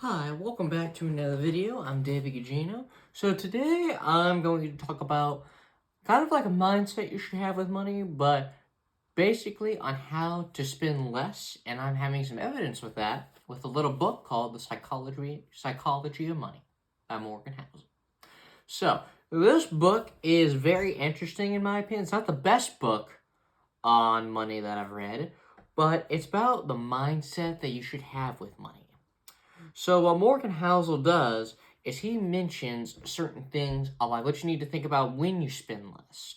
Hi, welcome back to another video. I'm David Gugino. So today I'm going to talk about kind of like a mindset you should have with money, but basically on how to spend less. And I'm having some evidence with that with a little book called The Psychology of Money by Morgan Housel. So this book is very interesting in my opinion. It's not the best book on money that I've read, but it's about the mindset that you should have with money. So what Morgan Housel does is he mentions certain things like what you need to think about when you spend less,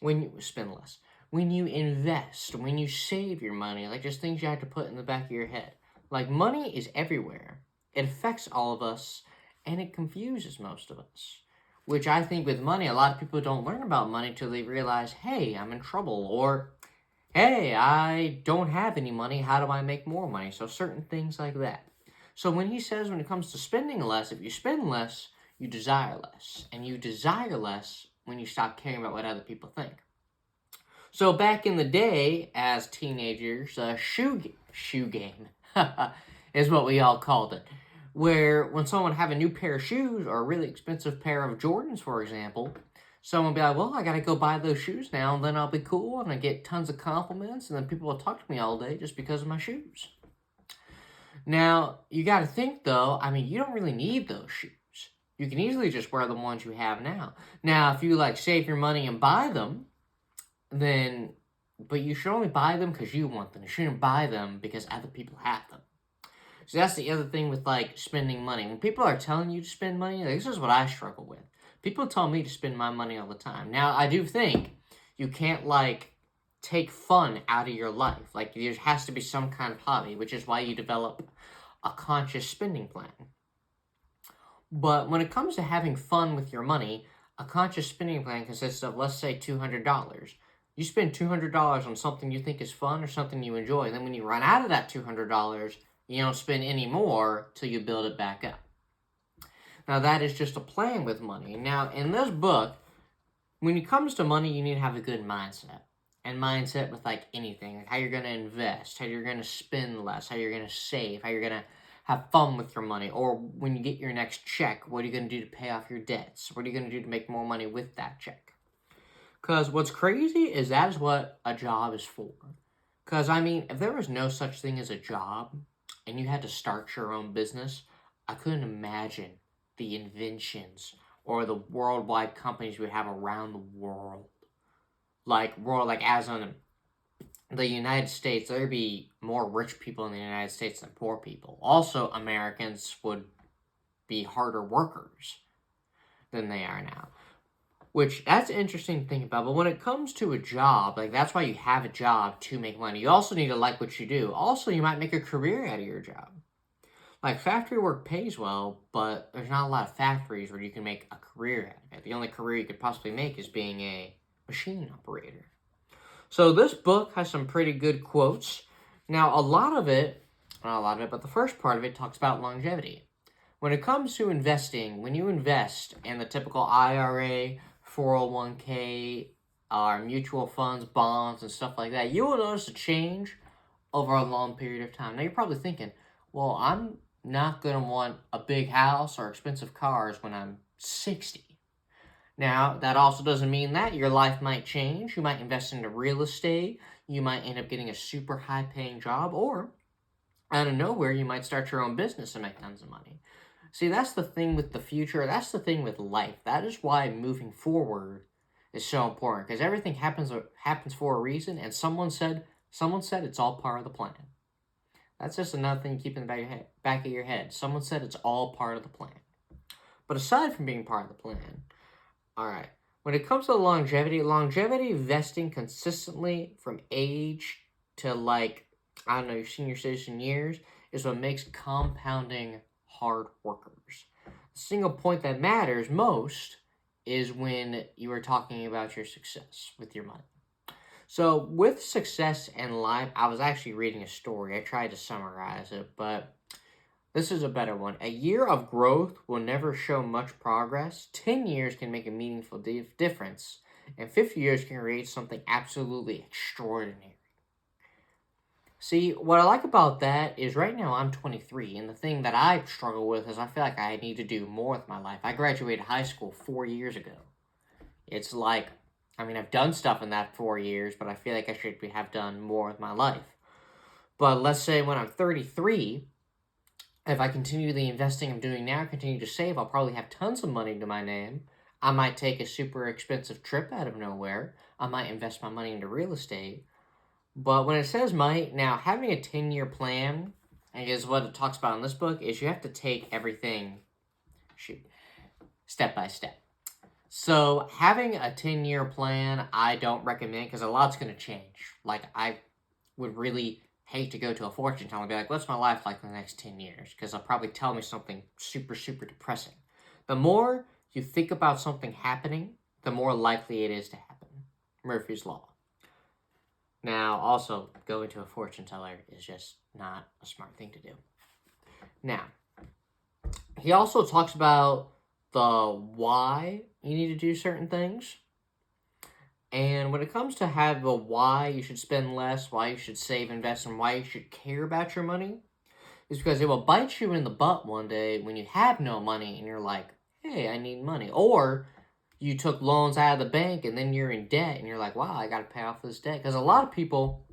when you invest, when you save your money, like just things you have to put in the back of your head. Like money is everywhere. It affects all of us and it confuses most of us. Which I think with money, a lot of people don't learn about money till they realize, hey, I'm in trouble, or hey, I don't have any money. How do I make more money? So certain things like that. So when he says when it comes to spending less, if you spend less, you desire less. And you desire less when you stop caring about what other people think. So back in the day, as teenagers, shoe game is what we all called it. Where when someone would have a new pair of shoes or a really expensive pair of Jordans, for example, someone would be like, well, I gotta go buy those shoes now, and then I'll be cool, and I get tons of compliments, and then people will talk to me all day just because of my shoes. Now, you gotta think though, you don't really need those shoes. You can easily just wear the ones you have now. Now, if you save your money and buy them, but you should only buy them because you want them. You shouldn't buy them because other people have them. So that's the other thing with spending money. When people are telling you to spend money, this is what I struggle with. People tell me to spend my money all the time. Now, I do think you can't take fun out of your life. There has to be some kind of hobby, which is why you develop a conscious spending plan. But when it comes to having fun with your money, a conscious spending plan consists of, let's say, $200. You spend $200 on something you think is fun or something you enjoy, and then when you run out of that $200, you don't spend any more till you build it back up. Now, that is just a plan with money. Now, in this book, when it comes to money, you need to have a good mindset. And mindset with anything, like how you're going to invest, how you're going to spend less, how you're going to save, how you're going to have fun with your money, or when you get your next check, what are you going to do to pay off your debts? What are you going to do to make more money with that check? Because what's crazy is that is what a job is for. Because, if there was no such thing as a job, and you had to start your own business, I couldn't imagine the inventions or the worldwide companies we have around the world. As in the United States, there'd be more rich people in the United States than poor people. Also, Americans would be harder workers than they are now. Which, that's interesting to think about. But when it comes to a job, that's why you have a job, to make money. You also need to like what you do. Also, you might make a career out of your job. Factory work pays well, but there's not a lot of factories where you can make a career out of it. The only career you could possibly make is being a machine operator. So this book has some pretty good quotes. Now, not a lot of it, but the first part of it talks about longevity. When it comes to investing, when you invest in the typical IRA, 401k, or mutual funds, bonds, and stuff like that, you will notice a change over a long period of time. Now, you're probably thinking, well, I'm not going to want a big house or expensive cars when I'm 60. Now, that also doesn't mean that your life might change. You might invest into real estate. You might end up getting a super high-paying job, or out of nowhere, you might start your own business and make tons of money. See, that's the thing with the future. That's the thing with life. That is why moving forward is so important, because everything happens for a reason, and someone said it's all part of the plan. That's just another thing you keep in the back of your head. Someone said it's all part of the plan. But aside from being part of the plan, all right, when it comes to longevity vesting consistently from age to your senior citizen years is what makes compounding hard workers. The single point that matters most is when you are talking about your success with your money. So with success in life, I was actually reading a story. I tried to summarize it, but this is a better one. A year of growth will never show much progress. 10 years can make a meaningful difference. And 50 years can create something absolutely extraordinary. See, what I like about that is right now I'm 23, and the thing that I struggle with is I feel like I need to do more with my life. I graduated high school 4 years ago. It's like, I mean, I've done stuff in that 4 years, but I feel like I should have done more with my life. But let's say when I'm 33, if I continue the investing I'm doing now, continue to save, I'll probably have tons of money to my name. I might take a super expensive trip out of nowhere. I might invest my money into real estate. But when it says might, now having a 10-year plan, I guess what it talks about in this book, is you have to take everything, step by step. So having a 10-year plan, I don't recommend because a lot's going to change. Like, I would really hate to go to a fortune teller and be like, what's my life like in the next 10 years? Because they'll probably tell me something super, super depressing. The more you think about something happening, the more likely it is to happen. Murphy's Law. Now, also, going to a fortune teller is just not a smart thing to do. Now, he also talks about the why you need to do certain things. And when it comes to have the why you should spend less, why you should save, invest, and why you should care about your money, is because it will bite you in the butt one day when you have no money and you're like, hey, I need money. Or you took loans out of the bank and then you're in debt and you're like, wow, I got to pay off this debt. Because a lot of people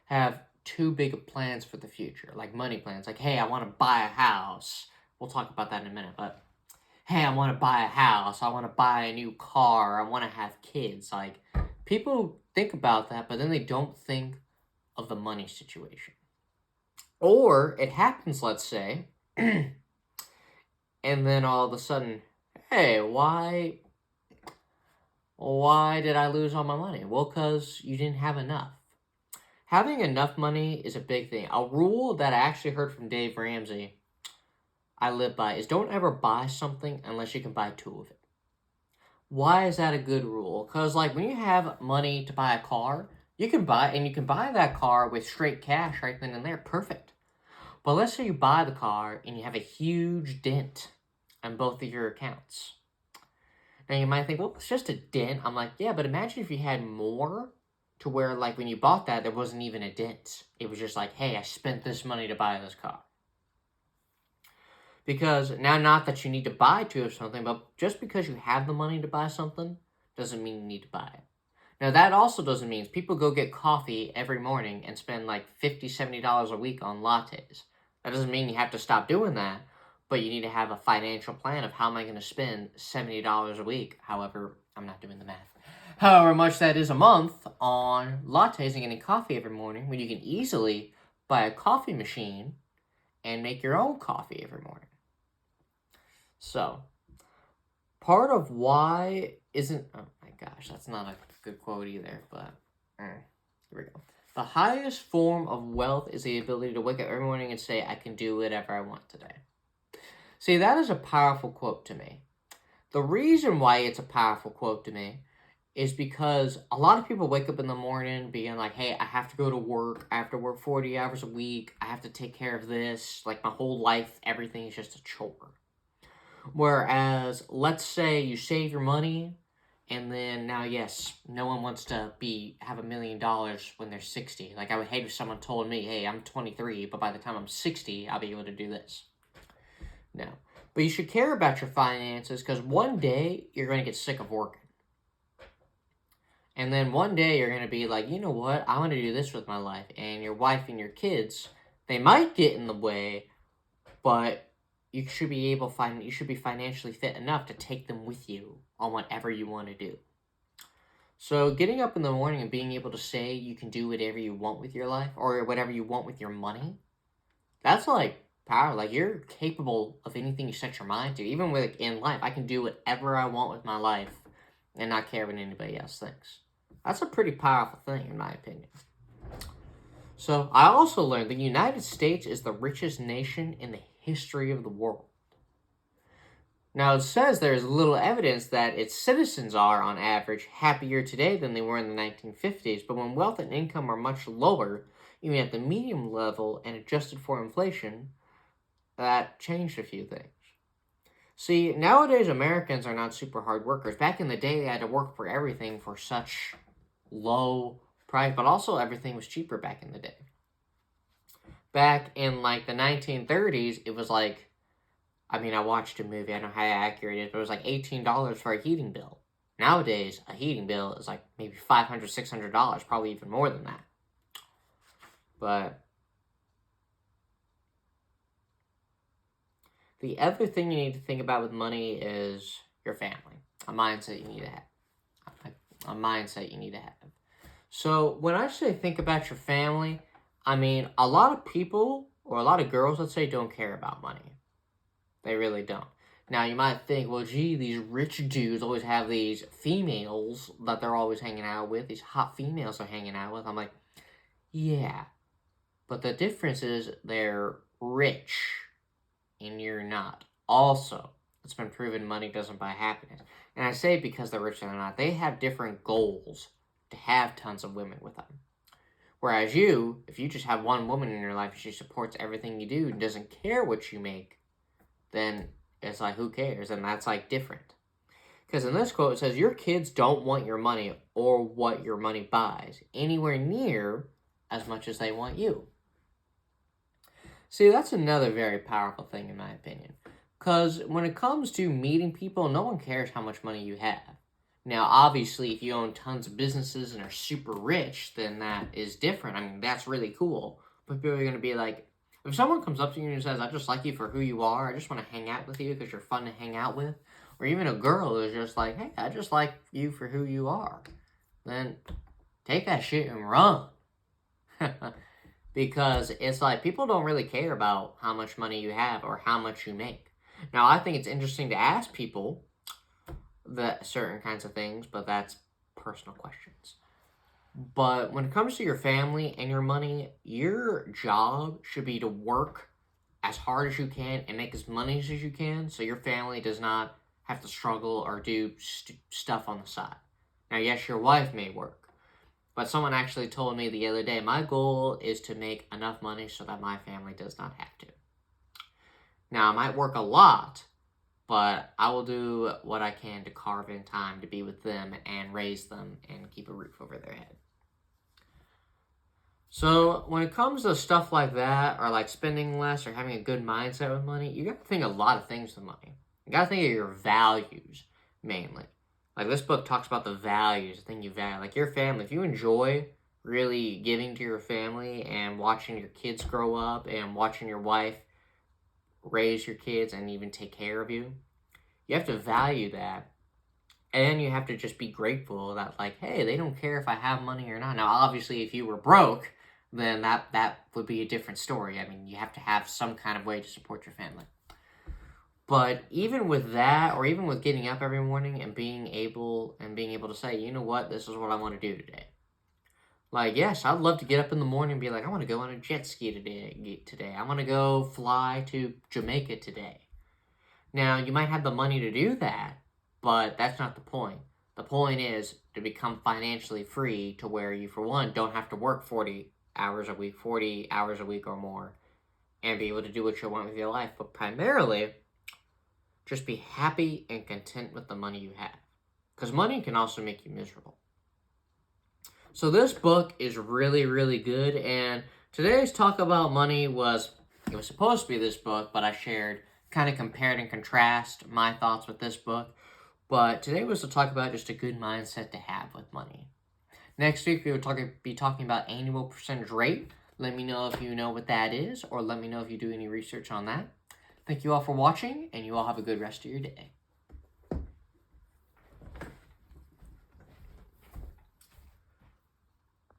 have too big of plans for the future, like money plans. Like, hey, I want to buy a house. We'll talk about that in a minute. But, hey, I want to buy a house. I want to buy a new car. I want to have kids. Like, people think about that, but then they don't think of the money situation. Or it happens, let's say, and then all of a sudden, hey, why did I lose all my money? Well, because you didn't have enough. Having enough money is a big thing. A rule that I actually heard from Dave Ramsey I live by is don't ever buy something unless you can buy two of it. Why is that a good rule? Because, like, when you have money to buy a car, you can buy that car with straight cash right then and there. Perfect. But let's say you buy the car and you have a huge dent on both of your accounts. Now you might think, well, it's just a dent. I'm like, yeah, but imagine if you had more to where, like, when you bought that, there wasn't even a dent. It was just like, hey, I spent this money to buy this car. Because now, not that you need to buy two of something, but just because you have the money to buy something doesn't mean you need to buy it. Now, that also doesn't mean people go get coffee every morning and spend like $50, $70 a week on lattes. That doesn't mean you have to stop doing that, but you need to have a financial plan of how am I going to spend $70 a week. However, I'm not doing the math. However much that is a month on lattes and getting coffee every morning when you can easily buy a coffee machine and make your own coffee every morning. So, part of why isn't... Oh my gosh, that's not a good quote either, but here we go. The highest form of wealth is the ability to wake up every morning and say, I can do whatever I want today. See, that is a powerful quote to me. The reason why it's a powerful quote to me is because a lot of people wake up in the morning being like, hey, I have to go to work. I have to work 40 hours a week. I have to take care of this. Like, my whole life, everything is just a chore. Whereas, let's say you save your money, and then now, yes, no one wants to have $1 million when they're 60. Like, I would hate if someone told me, hey, I'm 23, but by the time I'm 60, I'll be able to do this. No. But you should care about your finances, because one day, you're going to get sick of working. And then one day, you're going to be like, you know what, I want to do this with my life. And your wife and your kids, they might get in the way, but you should be financially fit enough to take them with you on whatever you want to do. So getting up in the morning and being able to say you can do whatever you want with your life or whatever you want with your money, that's like power. Like, you're capable of anything you set your mind to. Even with in life, I can do whatever I want with my life and not care what anybody else thinks. That's a pretty powerful thing, in my opinion. So I also learned the United States is the richest nation in the history of the world. Now, it says there is little evidence that its citizens are, on average, happier today than they were in the 1950s, but when wealth and income are much lower, even at the medium level and adjusted for inflation, that changed a few things. See, nowadays Americans are not super hard workers. Back in the day, they had to work for everything for such low price, but also everything was cheaper back in the day. Back in like the 1930s, it was like, I mean, I watched a movie, I don't know how accurate it is, but it was like $18 for a heating bill. Nowadays, a heating bill is like maybe $500, $600, probably even more than that. But the other thing you need to think about with money is your family. A mindset you need to have. A mindset you need to have. So when I say think about your family, I mean a lot of people, or a lot of girls, let's say, don't care about money. They really don't. Now you might think, well, gee, these rich dudes always have these females that they're always hanging out with. These hot females they're hanging out with. I'm like, yeah. But the difference is they're rich and you're not. Also, it's been proven money doesn't buy happiness. And I say because they're rich and they're not. They have different goals to have tons of women with them. Whereas you, if you just have one woman in your life and she supports everything you do and doesn't care what you make, then it's like, who cares? And that's like different. Because in this quote, it says, your kids don't want your money or what your money buys anywhere near as much as they want you. See, that's another very powerful thing in my opinion. Because when it comes to meeting people, no one cares how much money you have. Now, obviously, if you own tons of businesses and are super rich, then that is different. I mean, that's really cool. But people are going to be like, if someone comes up to you and says, I just like you for who you are, I just want to hang out with you because you're fun to hang out with, or even a girl is just like, hey, I just like you for who you are, then take that shit and run. Because it's like, people don't really care about how much money you have or how much you make. Now, I think it's interesting to ask people that certain kinds of things, but that's personal questions. But when it comes to your family and your money, your job should be to work as hard as you can and make as money as you can so your family does not have to struggle or do stuff on the side. Now, yes, your wife may work, but someone actually told me the other day, my goal is to make enough money so that my family does not have to. Now, I might work a lot, but I will do what I can to carve in time to be with them and raise them and keep a roof over their head. So when it comes to stuff like that, or like spending less or having a good mindset with money, you got to think a lot of things with money. You got to think of your values, mainly. Like this book talks about the values, the thing you value. Like your family, if you enjoy really giving to your family and watching your kids grow up and watching your wife raise your kids and even take care of you, you have to value that. And you have to just be grateful that, like, hey, they don't care if I have money or not. Now, obviously, if you were broke, then that would be a different story. I mean, you have to have some kind of way to support your family. But even with that, or even with getting up every morning and being able to say, you know what, this is what I want to do today. Like, yes, I'd love to get up in the morning and be like, I want to go on a jet ski today. I want to go fly to Jamaica today. Now, you might have the money to do that, but that's not the point. The point is to become financially free to where you, for one, don't have to work 40 hours a week or more, and be able to do what you want with your life. But primarily, just be happy and content with the money you have. Because money can also make you miserable. So this book is really, really good. And today's talk about money it was supposed to be this book, but I shared, kind of compared and contrast my thoughts with this book. But today was to talk about just a good mindset to have with money. Next week, we will be talking about annual percentage rate. Let me know if you know what that is, or let me know if you do any research on that. Thank you all for watching, and you all have a good rest of your day.